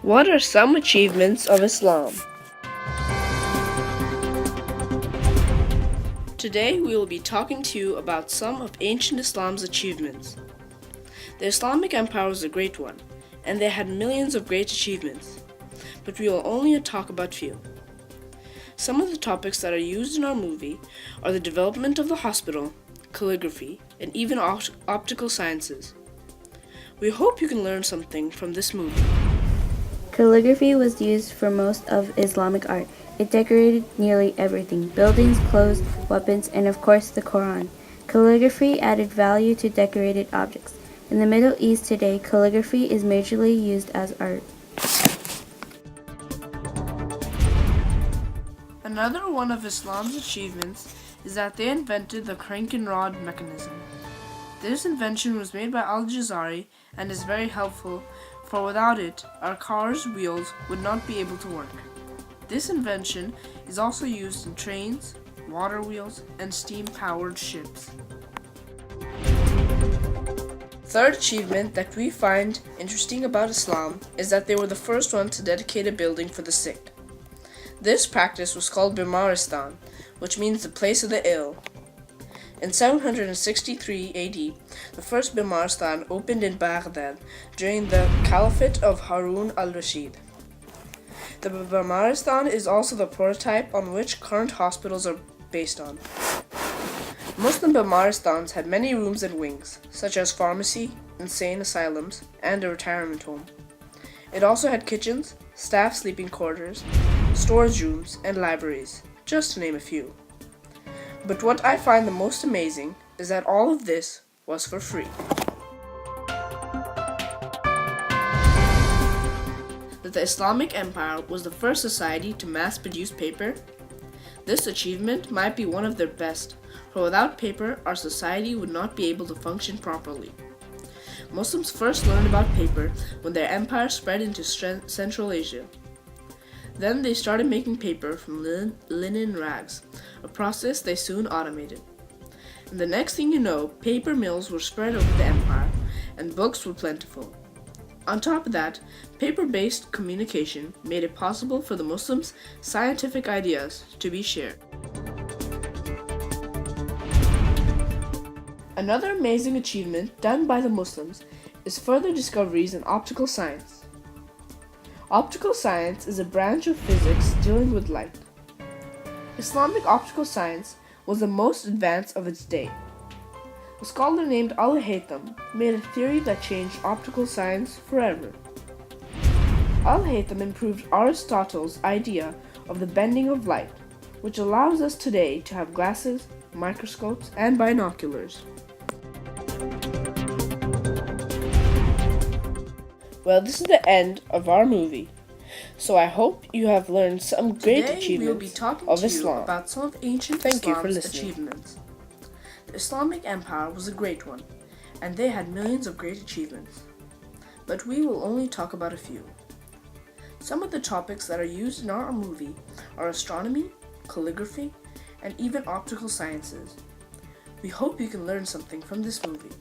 What are some achievements of Islam? Today we will be talking to you about some of ancient Islam's achievements. The Islamic Empire was a great one, and they had millions of great achievements, but we will only talk about few. Some of the topics that are used in our movie are the development of the hospital, calligraphy, and even optical sciences. We hope you can learn something from this movie. Calligraphy was used for most of Islamic art. It decorated nearly everything: buildings, clothes, weapons, and of course the Quran. Calligraphy added value to decorated objects. In the Middle East today, calligraphy is majorly used as art. Another one of Islam's achievements is that they invented the crank and rod mechanism. This invention was made by Al-Jazari and is very helpful, for without it, our cars' wheels would not be able to work. This invention is also used in trains, water wheels, and steam-powered ships. Third achievement that we find interesting about Islam is that they were the first one to dedicate a building for the sick. This practice was called Bimaristan, which means the place of the ill. In 763 AD, the first Bimaristan opened in Baghdad during the Caliphate of Harun al-Rashid. The Bimaristan is also the prototype on which current hospitals are based on. Muslim Bimaristans had many rooms and wings, such as pharmacy, insane asylums, and a retirement home. It also had kitchens, staff sleeping quarters, storage rooms, and libraries, just to name a few. But what I find the most amazing is that all of this was for free. That the Islamic Empire was the first society to mass-produce paper. This achievement might be one of their best, for without paper, our society would not be able to function properly. Muslims first learned about paper when their empire spread into Central Asia. Then they started making paper from linen rags, a process they soon automated. And the next thing you know, paper mills were spread over the empire, and books were plentiful. On top of that, paper-based communication made it possible for the Muslims' scientific ideas to be shared. Another amazing achievement done by the Muslims is further discoveries in optical science. Optical science is a branch of physics dealing with light. Islamic optical science was the most advanced of its day. A scholar named Al-Haytham made a theory that changed optical science forever. Al-Haytham improved Aristotle's idea of the bending of light, which allows us today to have glasses, microscopes, and binoculars. Well, this is the end of our movie, so I hope you have learned some great achievements of Islam. About some of ancient Thank you for Islam's listening. achievements. The Islamic Empire was a great one, and they had millions of great achievements. But we will only talk about a few. Some of the topics that are used in our movie are astronomy, calligraphy, and even optical sciences. We hope you can learn something from this movie.